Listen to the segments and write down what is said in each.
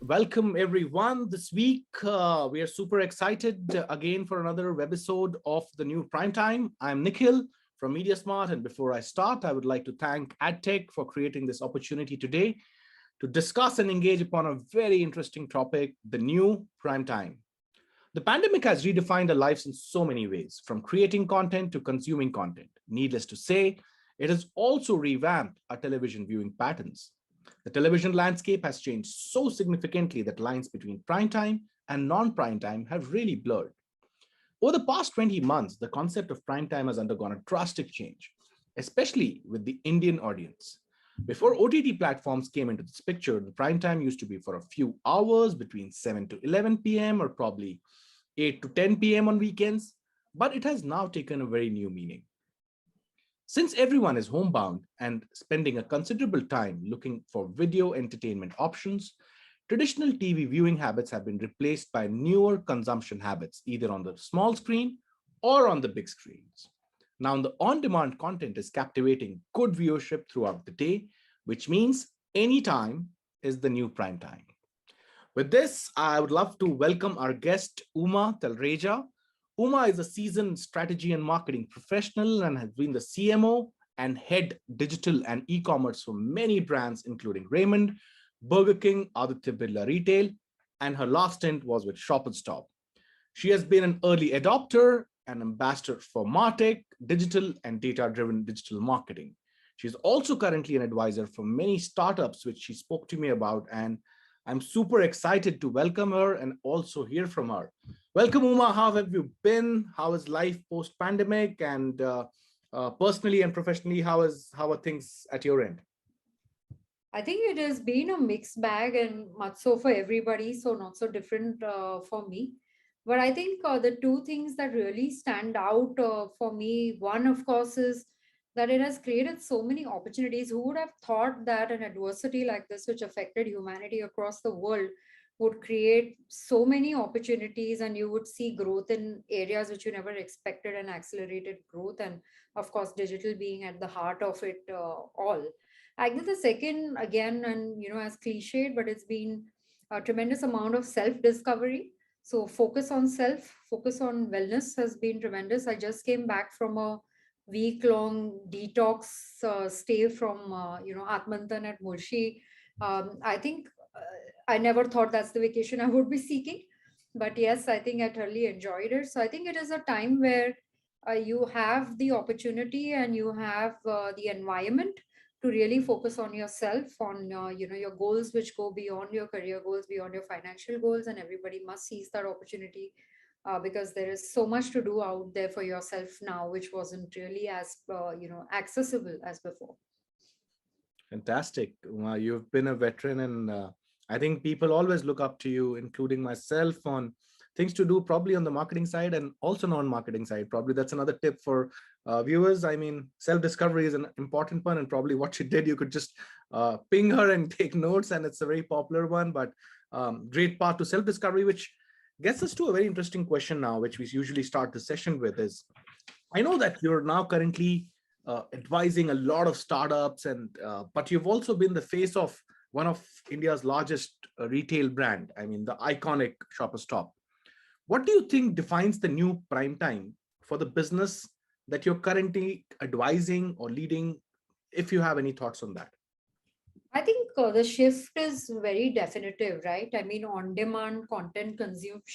Welcome everyone. This week we are super excited again for another webisode of the new Primetime. I'm Nikhil from Mediasmart, and before I start, I would like to thank AdTech for creating this opportunity today to discuss and engage upon a very interesting topic, the new Primetime. The pandemic has redefined our lives in so many ways, from creating content to consuming content. Needless to say, it has also revamped our television viewing patterns. The television landscape has changed so significantly that lines between prime time and non-prime time have really blurred. Over the past 20 months, the concept of prime time has undergone a drastic change, especially with the Indian audience. Before OTT platforms came into this picture, the prime time used to be for a few hours between 7 to 11 p.m. or probably 8 to 10 p.m. on weekends, but it has now taken a very new meaning. Since everyone is homebound and spending a considerable time looking for video entertainment options, traditional TV viewing habits have been replaced by newer consumption habits, either on the small screen or on the big screens. Now, the on-demand content is captivating good viewership throughout the day, which means anytime is the new prime time. With this, I would love to welcome our guest, Uma Talreja. Uma is a seasoned strategy and marketing professional and has been the CMO and head digital and e-commerce for many brands, including Raymond, Burger King, Aditya Birla Retail, and her last stint was with Shop & Stop. She has been an early adopter and ambassador for MarTech, digital and data-driven digital marketing. She's also currently an advisor for many startups, which she spoke to me about, and I'm super excited to welcome her and also hear from her. Welcome, Uma. How have you been? How is life post-pandemic? And personally and professionally, how are things at your end? I think it has been a mixed bag and much so for everybody, so not so different for me. But I think the two things that really stand out for me, one, of course, is that it has created so many opportunities. Who would have thought that an adversity like this, which affected humanity across the world, would create so many opportunities and you would see growth in areas which you never expected and accelerated growth. And of course, digital being at the heart of it all. I think the second, again, and as cliched, but it's been a tremendous amount of self discovery. So, focus on self, focus on wellness has been tremendous. I just came back from a week long detox stay from, Atmantan at Murshi. I think I never thought that's the vacation I would be seeking. But yes, I think I thoroughly enjoyed it. So, I think it is a time where you have the opportunity and you have the environment to really focus on yourself, on your goals which go beyond your career goals, beyond your financial goals, and everybody must seize that opportunity because there is so much to do out there for yourself now which wasn't really as accessible as before. Fantastic. You've been a veteran, and I think people always look up to you, including myself, on things to do probably on the marketing side and also non-marketing side. Probably that's another tip for viewers. I mean, self-discovery is an important one, and probably what you did, you could just ping her and take notes, and it's a very popular one, but great path to self-discovery, which gets us to a very interesting question now, which we usually start the session with is, I know that you're now currently advising a lot of startups, and but you've also been the face of one of India's largest retail brand. I mean, the iconic Shop Stop. What do you think defines the new prime time for the business that you're currently advising or leading? If you have any thoughts on that. I think the shift is very definitive, right? I mean, on demand content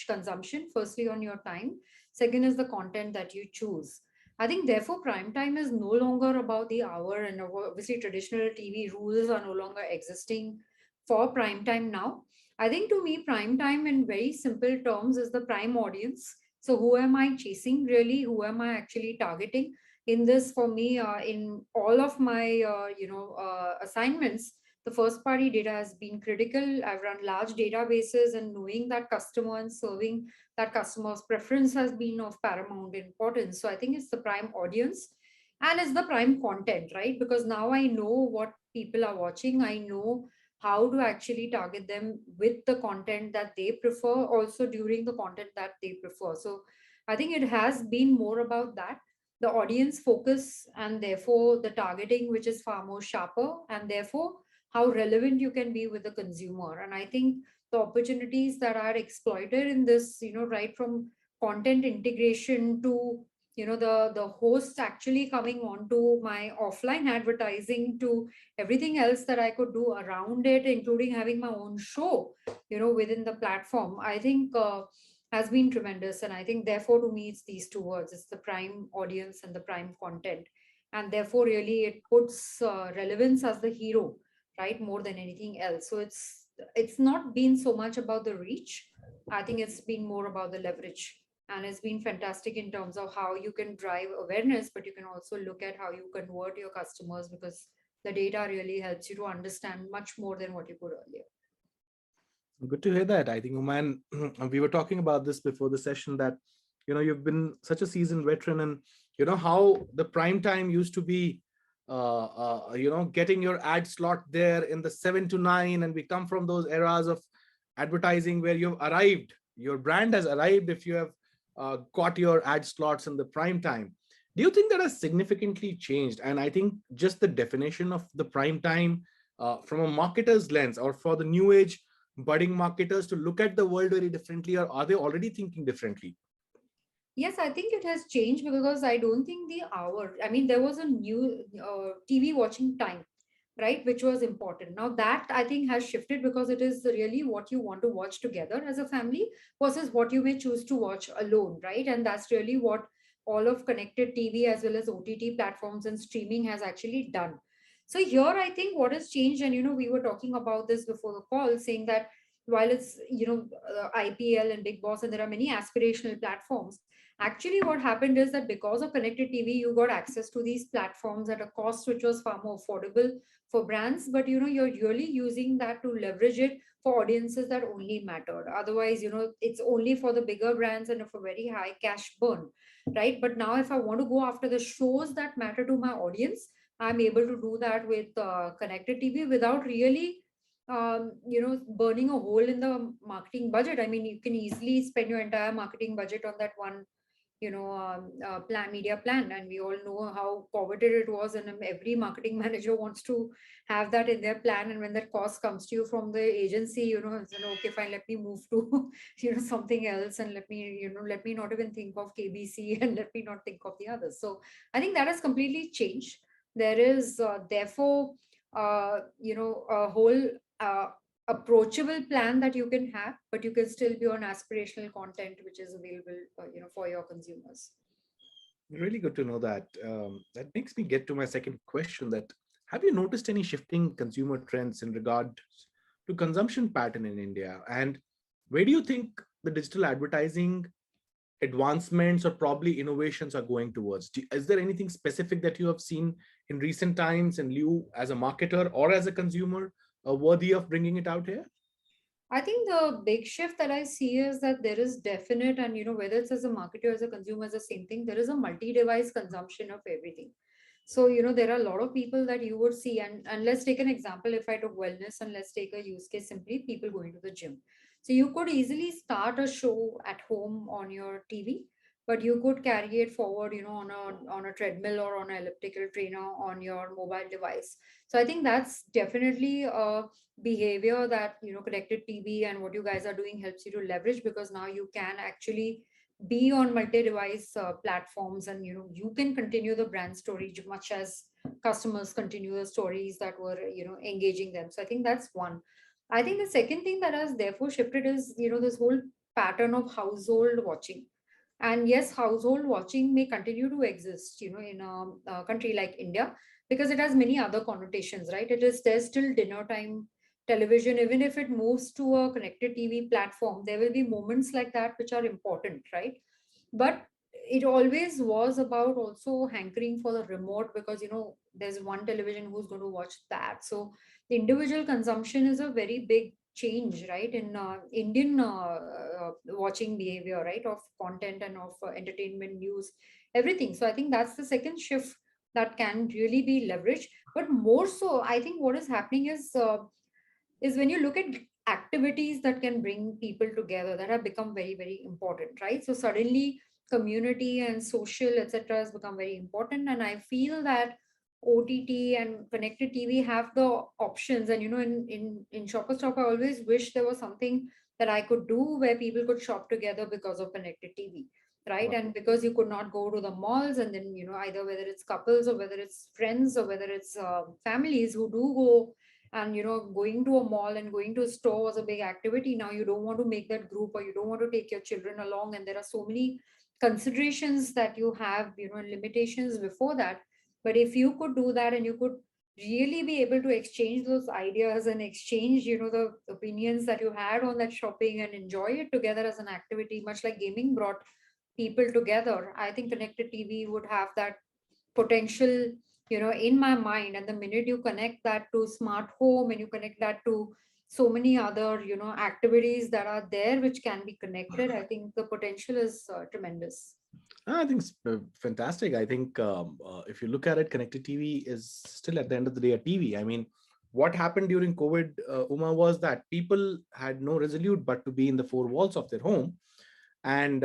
consumption, firstly, on your time. Second is the content that you choose. I think, therefore, prime time is no longer about the hour, and obviously, traditional TV rules are no longer existing for prime time now. I think to me, prime time in very simple terms is the prime audience. So, who am I chasing really? Who am I actually targeting? In this, for me, in all of my assignments, the first party data has been critical. I've run large databases, and knowing that customer and serving that customer's preference has been of paramount importance. So I think it's the prime audience and it's the prime content, right? Because now I know what people are watching. I know how to actually target them with the content that they prefer, also during the content that they prefer. So I think it has been more about that, the audience focus, and therefore the targeting, which is far more sharper, and therefore how relevant you can be with the consumer. And I think the opportunities that are exploited in this, right from content integration to the host actually coming onto my offline advertising to everything else that I could do around it, including having my own show, within the platform, I think has been tremendous. And I think therefore to me it's these two words, it's the prime audience and the prime content. And therefore really it puts relevance as the hero, right, more than anything else. So it's not been so much about the reach. I think it's been more about the leverage. And it's been fantastic in terms of how you can drive awareness, but you can also look at how you convert your customers, because the data really helps you to understand much more than what you could earlier. Good to hear that. I think, Oman, we were talking about this before the session that, you've been such a seasoned veteran, and how the prime time used to be, getting your ad slot there in the 7 to 9. And we come from those eras of advertising where you've arrived, your brand has arrived if you have got your ad slots in the prime time. Do you think that has significantly changed? And I think just the definition of the prime time from a marketer's lens, or for the new age budding marketers to look at the world very differently, or are they already thinking differently? Yes, I think it has changed, because I don't think the hour, I mean, there was a new TV watching time, right, which was important. Now that I think has shifted, because it is really what you want to watch together as a family versus what you may choose to watch alone, right? And that's really what all of connected TV as well as OTT platforms and streaming has actually done. So here I think what has changed, and we were talking about this before the call, saying that while it's IPL and Big Boss and there are many aspirational platforms, actually what happened is that because of connected TV, you got access to these platforms at a cost which was far more affordable for brands, but you're really using that to leverage it for audiences that only mattered. Otherwise, it's only for the bigger brands and for very high cash burn, right? But now if I want to go after the shows that matter to my audience, I'm able to do that with connected TV without really burning a hole in the marketing budget. I mean, you can easily spend your entire marketing budget on that one media plan, and we all know how coveted it was, and every marketing manager wants to have that in their plan. And when that cost comes to you from the agency, it's okay, fine, let me move to something else, and let me not even think of KBC and let me not think of the others. So I think that has completely changed. There is therefore a whole approachable plan that you can have, but you can still be on aspirational content which is available for your consumers. Really good to know that. That makes me get to my second question, that have you noticed any shifting consumer trends in regard to consumption pattern in India? And where do you think the digital advertising advancements or probably innovations are going towards? Is there anything specific that you have seen in recent times, and you as a marketer or as a consumer are worthy of bringing it out here? I think the big shift that I see is that there is definite, and whether it's as a marketer, as a consumer, is the same thing. There is a multi-device consumption of everything. So, there are a lot of people that you would see, and let's take an example. If I took wellness, and let's take a use case, simply people going to the gym. So you could easily start a show at home on your TV, but you could carry it forward, on a treadmill or on an elliptical trainer on your mobile device. So I think that's definitely a behavior that connected TV and what you guys are doing helps you to leverage, because now you can actually be on multi-device platforms, and you can continue the brand story much as customers continue the stories that were engaging them. So I think that's one. I think the second thing that has therefore shifted is this whole pattern of household watching. And yes, household watching may continue to exist in a country like India, because it has many other connotations, right? There's still dinner time television. Even if it moves to a connected TV platform, there will be moments like that which are important, right? But it always was about also hankering for the remote, because there's one television, who's going to watch that. So the individual consumption is a very big change, right, in Indian watching behavior, right, of content and of entertainment, news, everything. So I think that's the second shift that can really be leveraged. But more so, I think what is happening is when you look at activities that can bring people together, that have become very, very important, right? So suddenly community and social, etc., has become very important. And I feel that OTT and connected TV have the options. And in Shopper Stop, I always wish there was something that I could do where people could shop together because of connected TV, right? Right. And because you could not go to the malls, and then either whether it's couples or whether it's friends or whether it's families who do go, and going to a mall and going to a store was a big activity. Now you don't want to make that group, or you don't want to take your children along, and there are so many considerations that you have, and limitations before that. But if you could do that, and you could really be able to exchange those ideas and exchange, the opinions that you had on that shopping, and enjoy it together as an activity, much like gaming brought people together, I think connected TV would have that potential, in my mind. And the minute you connect that to smart home, and you connect that to so many other, activities that are there which can be connected, I think the potential is tremendous. I think it's fantastic. I think if you look at it, connected TV is still at the end of the day a TV. I mean, what happened during COVID, Uma, was that people had no resolute but to be in the four walls of their home. And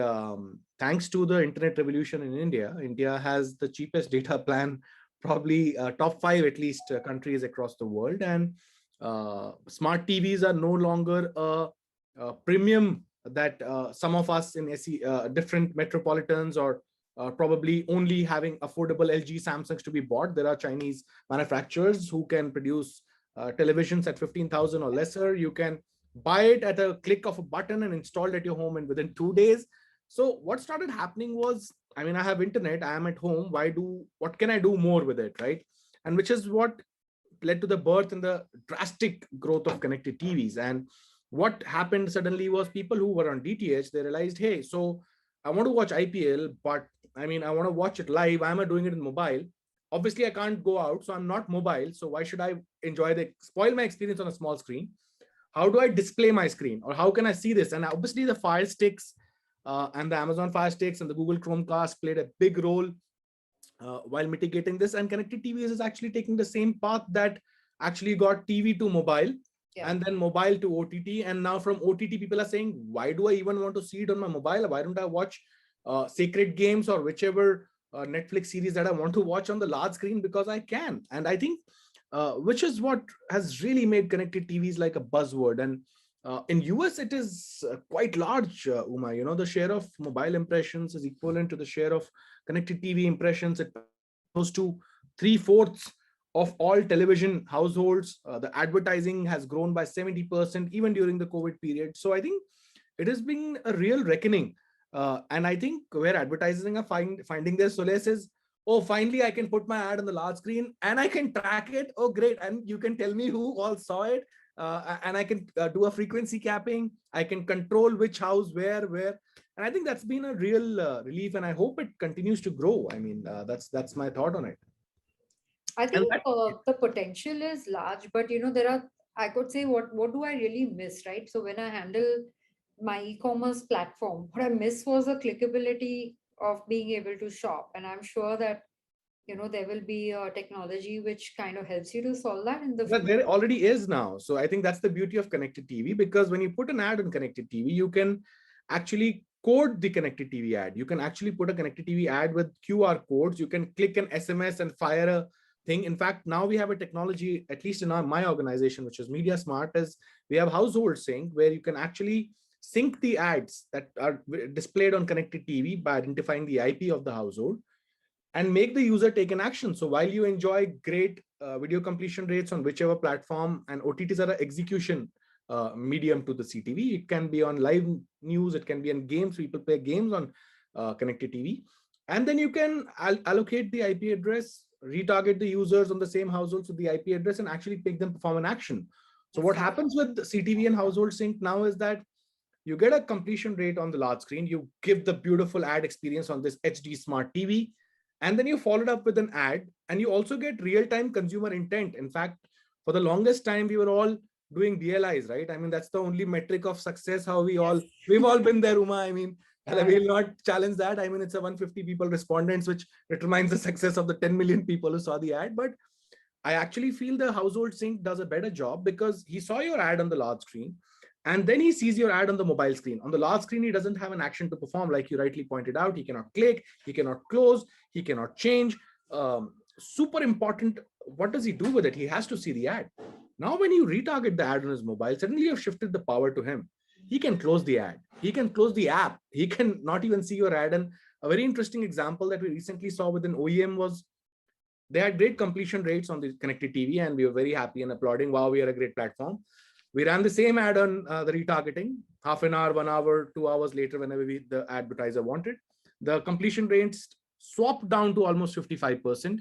thanks to the internet revolution in India, India has the cheapest data plan, probably top five at least countries across the world. And smart TVs are no longer a premium that some of us in different metropolitans or probably only having affordable LG, Samsungs to be bought. There are Chinese manufacturers who can produce televisions at 15,000 or lesser. You can buy it at a click of a button and install it at your home and within 2 days. So what started happening was, I mean, I have internet, I am at home. What can I do more with it, right? And which is what led to the birth and the drastic growth of connected TVs. And what happened suddenly was people who were on DTH, they realized, hey, so I want to watch IPL, but I mean, I want to watch it live. I'm doing it in mobile. Obviously, I can't go out, so I'm not mobile. So why should I spoil my experience on a small screen? How do I display my screen, or how can I see this? And obviously the Fire Sticks and the Amazon Fire Sticks and the Google Chromecast played a big role while mitigating this. And connected TVs is actually taking the same path that actually got TV to mobile, and then mobile to OTT. And now from OTT, people are saying, why do I even want to see it on my mobile? Why don't I watch Sacred Games or whichever Netflix series that I want to watch on the large screen? Because I can. And I think which is what has really made connected TVs like a buzzword. And in US, it is quite large, Uma. You know, the share of mobile impressions is equivalent to the share of connected TV impressions. It goes to 3/4 of all television households. The advertising has grown by 70% even during the COVID period. So I think it has been a real reckoning. And I think where advertising are finding their solace is, oh, finally I can put my ad on the large screen and I can track it. Oh, great. And you can tell me who all saw it. And I can do a frequency capping. I can control which house, where. And I think that's been a real relief, and I hope it continues to grow. I mean, that's my thought on it. I And think that, the potential is large, but there are, I could say, what do I really miss, right? So when I handle my e-commerce platform, what I miss was the clickability of being able to shop. And I'm sure that, there will be a technology which kind of helps you to solve that in the well, future. there already is now. So I think that's the beauty of connected TV, because when you put an ad on connected TV, you can actually code the connected TV ad. You can actually put a connected TV ad with QR codes. You can click an SMS and fire a thing. In fact, now we have a technology, at least in my organization, which is Mediasmart, is we have household sync, where you can actually sync the ads that are displayed on connected TV by identifying the IP of the household and make the user take an action. So while you enjoy great video completion rates on whichever platform, and OTTs are an execution medium to the CTV, it can be on live news, it can be on games. People play games on connected TV, and then you can allocate the IP address, retarget the users on the same households with the IP address, and actually make them perform an action. So what happens with CTV and household sync now is that you get a completion rate on the large screen, you give the beautiful ad experience on this HD smart TV, and then you follow it up with an ad, and you also get real-time consumer intent. In fact, for the longest time, we were all doing BLIs, right? I mean, that's the only metric of success. How we've all been there, Uma. I mean, we'll not challenge that. I mean, it's a 150 people respondents, which determines the success of the 10 million people who saw the ad. But I actually feel the household sync does a better job, because he saw your ad on the large screen, and then he sees your ad on the mobile screen. On the large screen, he doesn't have an action to perform, like you rightly pointed out. He cannot click, he cannot close, he cannot change. super important. What does he do with it? He has to see the ad. Now, when you retarget the ad on his mobile, suddenly you've shifted the power to him. He can close the ad. He can close the app. He can not even see your ad. And a very interesting example that we recently saw with an OEM was they had great completion rates on the connected TV, and we were very happy and applauding. Wow, we are a great platform. We ran the same ad on the retargeting, half an hour, 1 hour, 2 hours later, whenever the advertiser wanted. The completion rates swapped down to almost 55%,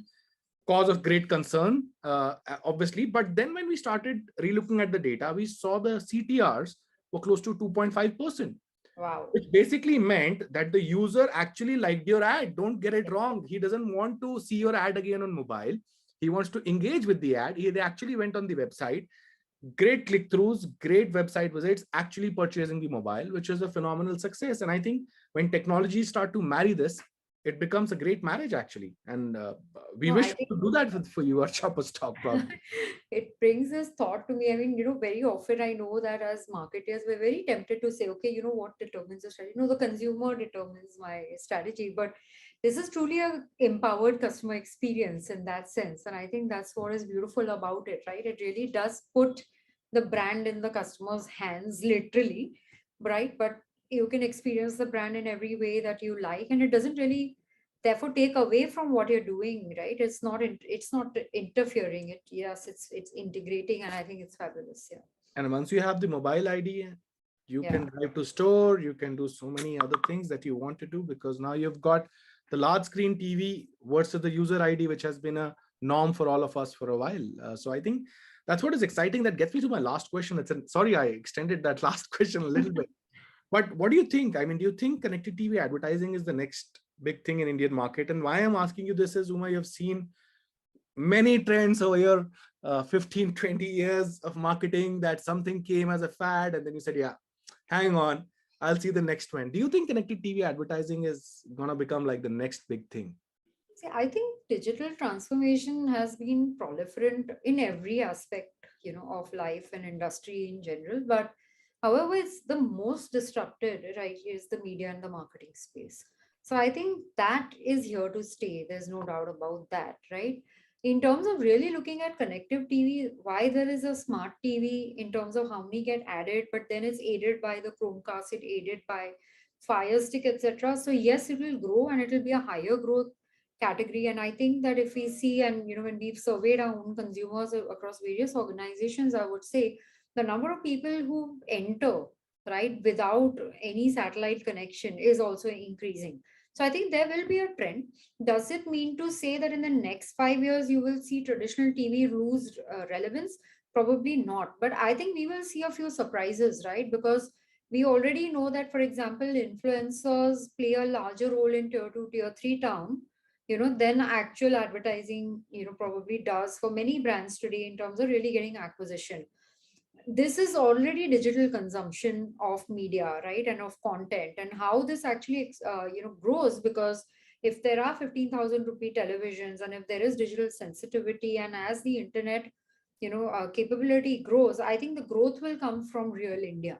cause of great concern, obviously. But then when we started relooking at the data, we saw the CTRs were close to 2.5%, Wow. which basically meant that the user actually liked your ad. Don't get it wrong. He doesn't want to see your ad again on mobile. He wants to engage with the ad. They actually went on the website, great click-throughs, great website visits, actually purchasing the mobile, which is a phenomenal success. And I think when technologies start to marry this, it becomes a great marriage, actually. And we No, wish I think to do that for you at Shopper Stop, probably. it brings this thought to me. I mean, very often I know that as marketers, we're very tempted to say, okay, what determines the strategy? No, the consumer determines my strategy. But this is truly a empowered customer experience in that sense. And I think that's what is beautiful about it, right? It really does put the brand in the customer's hands, literally, right? But you can experience the brand in every way that you like, and it doesn't really therefore take away from what you're doing, right? It's not interfering. It's integrating, and I think it's fabulous. Yeah. And once you have the mobile ID, you Yeah. can drive to store, you can do so many other things that you want to do, because now you've got the large screen TV versus the user ID, which has been a norm for all of us for a while. So I think that's what is exciting. That gets me to my last question. Sorry, I extended that last question a little bit. But what do you think? I mean, do you think connected TV advertising is the next big thing in Indian market? And why I'm asking you this is, Uma, you've seen many trends over your 15, 20 years of marketing, that something came as a fad and then you said, yeah, hang on, I'll see the next one. Do you think connected TV advertising is going to become like the next big thing? See, I think digital transformation has been proliferant in every aspect, of life and industry in general. But however, it's the most disrupted, right, is the media and the marketing space. So I think that is here to stay. There's no doubt about that, right? In terms of really looking at connective TV, why there is a smart TV in terms of how many get added, but then it's aided by the Chromecast, it aided by Fire Stick, etc. So yes, it will grow and it will be a higher growth category. And I think that if we see, and when we've surveyed our own consumers across various organizations, I would say the number of people who enter, right, without any satellite connection is also increasing. So I think there will be a trend. Does it mean to say that in the next 5 years you will see traditional TV lose relevance? Probably not. But I think we will see a few surprises, right? Because we already know that, for example, influencers play a larger role in tier 2, tier 3 town, then actual advertising, probably does for many brands today in terms of really getting acquisition. This is already digital consumption of media, right, and of content, and how this actually grows, because if there are 15,000 rupee televisions, and if there is digital sensitivity, and as the internet capability grows, I think the growth will come from real India.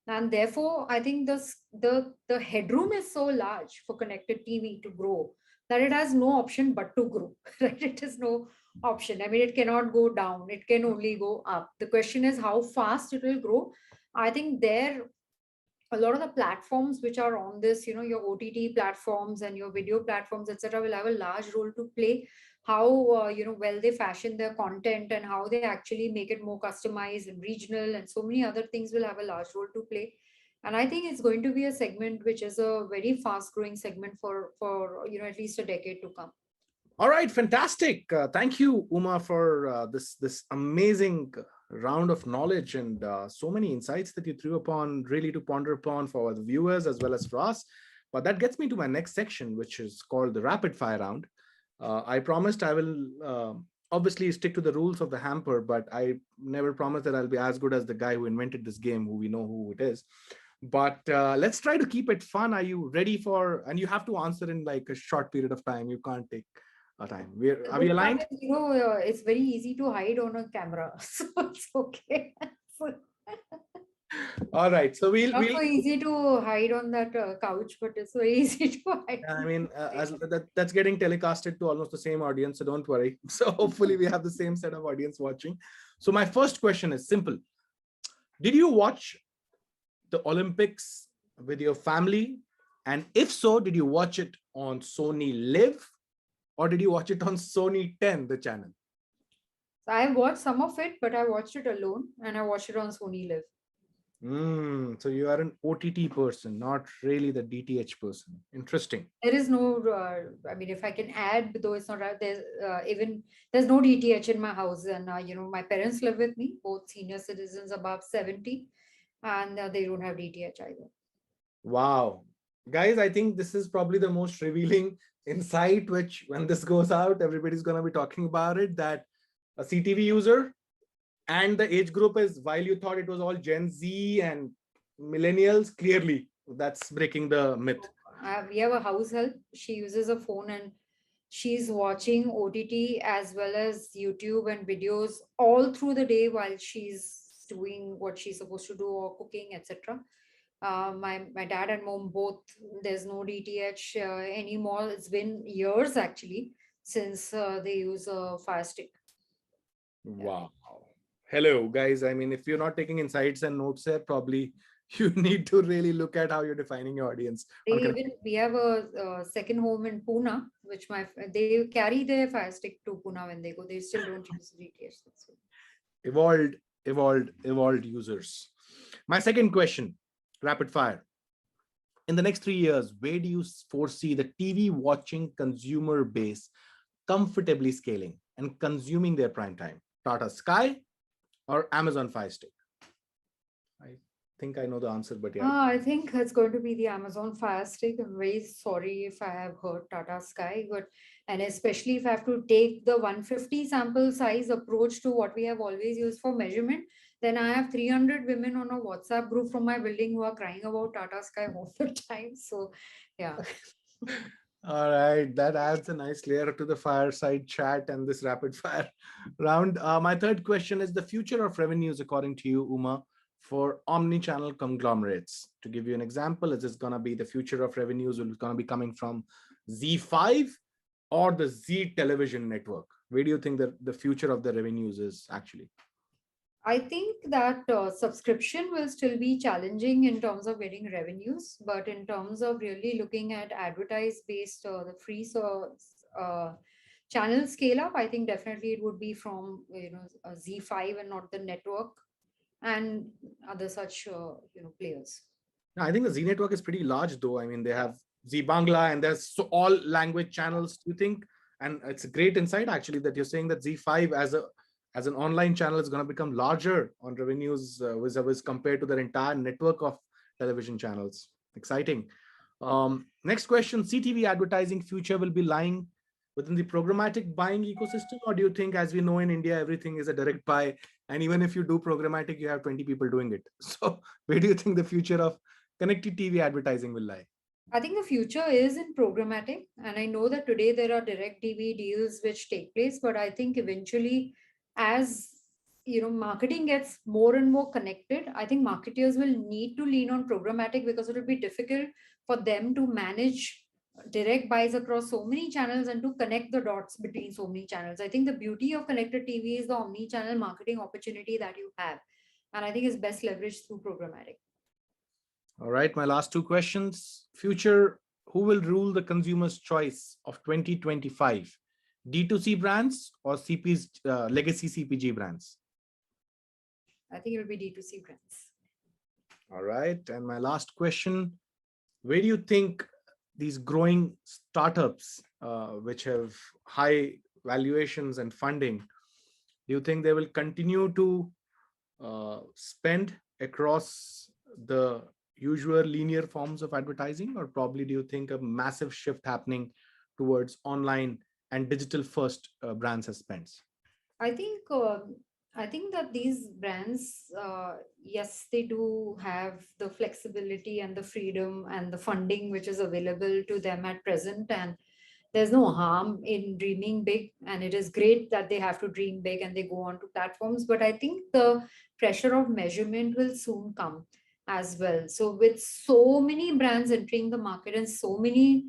And therefore I think the headroom is so large for connected TV to grow, that it has no option but to grow. Right, it is no option. I mean, it cannot go down, it can only go up. The question is how fast it will grow. I think there a lot of the platforms which are on this, your OTT platforms and your video platforms, etc., will have a large role to play. How well they fashion their content, and how they actually make it more customized and regional, and so many other things will have a large role to play. And I think it's going to be a segment which is a very fast growing segment for at least a decade to come. All right, fantastic. Thank you, Uma, for this amazing round of knowledge and so many insights that you threw upon, really to ponder upon for the viewers as well as for us. But that gets me to my next section, which is called the rapid fire round. I promised I will obviously stick to the rules of the hamper, but I never promised that I'll be as good as the guy who invented this game, who we know who it is. But let's try to keep it fun. Are you ready for, and you have to answer in like a short period of time. You can't take time. Are we Good part aligned? is, it's very easy to hide on a camera, so it's okay. So- All right. So Not so easy to hide on that couch, but it's so easy to hide. I mean, that's getting telecasted to almost the same audience, so don't worry. So hopefully we have the same set of audience watching. So my first question is simple. Did you watch the Olympics with your family? And if so, did you watch it on Sony Live or did you watch it on Sony 10, the channel? So I watched some of it, but I watched it alone and I watched it on Sony Live. So you are an OTT person, not really the DTH person. Interesting. There is no, I mean, if I can add, though it's not, there's there's no DTH in my house. And, my parents live with me, both senior citizens above 70, and they don't have DTH either. Wow. Guys, I think this is probably the most revealing insight, which when this goes out, everybody's going to be talking about it, that a CTV user and the age group is, while you thought it was all Gen Z and millennials, clearly that's breaking the myth. We have a house help. She uses a phone and she's watching OTT as well as YouTube and videos all through the day while she's doing what she's supposed to do or cooking, etc. My dad and mom both, there's no DTH anymore. It's been years actually since they use a Fire Stick. Wow. Hello, guys. I mean, if you're not taking insights and notes here, probably you need to really look at how you're defining your audience. We have a second home in Pune, which they carry their Fire Stick to Pune when they go. They still don't use DTH. Evolved users. My second question, rapid fire. In the next 3 years, where do you foresee the TV watching consumer base comfortably scaling and consuming their prime time? Tata Sky or Amazon Fire Stick? I think I know the answer, but yeah. I think it's going to be the Amazon Fire Stick. I'm very sorry if I have heard Tata Sky, and especially if I have to take the 150 sample size approach to what we have always used for measurement, then I have 300 women on a WhatsApp group from my building who are crying about Tata Sky all the time. So, yeah. All right, that adds a nice layer to the fireside chat and this rapid fire round. My third question is the future of revenues, according to you, Uma, for omni-channel conglomerates. To give you an example, is this going to be the future of revenues? Is it going to be coming from Z5 or the Z television network? Where do you think that the future of the revenues is actually? I think that subscription will still be challenging in terms of getting revenues, but in terms of really looking at advertise-based, the free channel scale up, I think definitely it would be from Z5 and not the network and other such players. I think the Z network is pretty large, though. I mean, they have Z Bangla and there's all language channels. Do you think? And it's a great insight actually that you're saying that Z5 as an online channel is going to become larger on revenues vis-a-vis compared to their entire network of television channels. Exciting. Next question, CTV advertising future will be lying within the programmatic buying ecosystem, or do you think, as we know in India, everything is a direct buy, and even if you do programmatic, you have 20 people doing it? So where do you think the future of connected TV advertising will lie? I think the future is in programmatic, and I know that today there are direct TV deals which take place, but I think eventually, as marketing gets more and more connected, I think marketers will need to lean on programmatic because it will be difficult for them to manage direct buys across so many channels and to connect the dots between so many channels. I think the beauty of connected TV is the omni-channel marketing opportunity that you have, and I think it's best leveraged through programmatic. All right, my last two questions. Future, who will rule the consumer's choice of 2025? D2C brands or CP's legacy CPG brands? I think it will be D2C brands. All right. And my last question, where do you think these growing startups, which have high valuations and funding, do you think they will continue to spend across the usual linear forms of advertising, or probably do you think a massive shift happening towards online and digital first brands has spent? I think that these brands, yes, they do have the flexibility and the freedom and the funding which is available to them at present, and there's no harm in dreaming big, and it is great that they have to dream big and they go on to platforms. But I think the pressure of measurement will soon come, as well. So with so many brands entering the market and so many,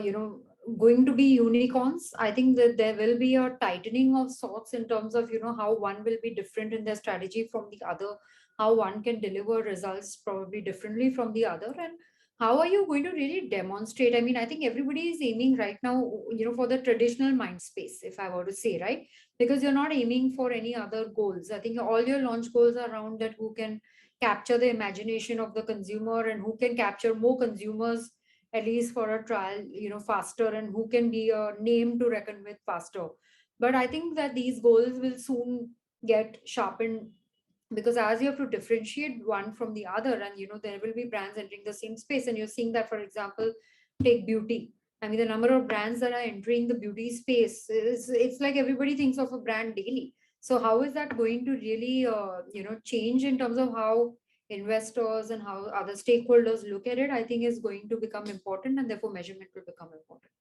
you know, going to be unicorns, I think that there will be a tightening of sorts in terms of, you know, how one will be different in their strategy from the other, how one can deliver results probably differently from the other, and how are you going to really demonstrate? I mean, I think everybody is aiming right now, you know, for the traditional mind space, if I were to say, right? Because you're not aiming for any other goals. I think all your launch goals are around that who can capture the imagination of the consumer and who can capture more consumers at least for a trial, you know, faster, and who can be a name to reckon with faster. But I think that these goals will soon get sharpened, because as you have to differentiate one from the other, and you know, there will be brands entering the same space, and you're seeing that, for example, take beauty. I mean, the number of brands that are entering the beauty space is, it's like everybody thinks of a brand daily. So how is that going to really you know, change in terms of how investors and how other stakeholders look at it? I think is going to become important, and therefore measurement will become important.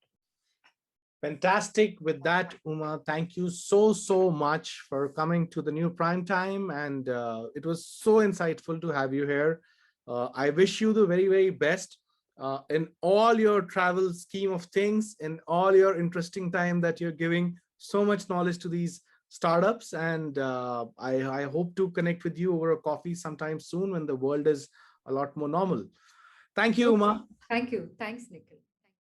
Fantastic. With that, Uma, thank you so much for coming to the new prime time. And it was so insightful to have you here. I wish you the very best in all your travel scheme of things, in all your interesting time that you're giving so much knowledge to these startups. And I hope to connect with you over a coffee sometime soon when the world is a lot more normal. Thank you, Okay. Uma. Thank you. Thanks, Nikhil.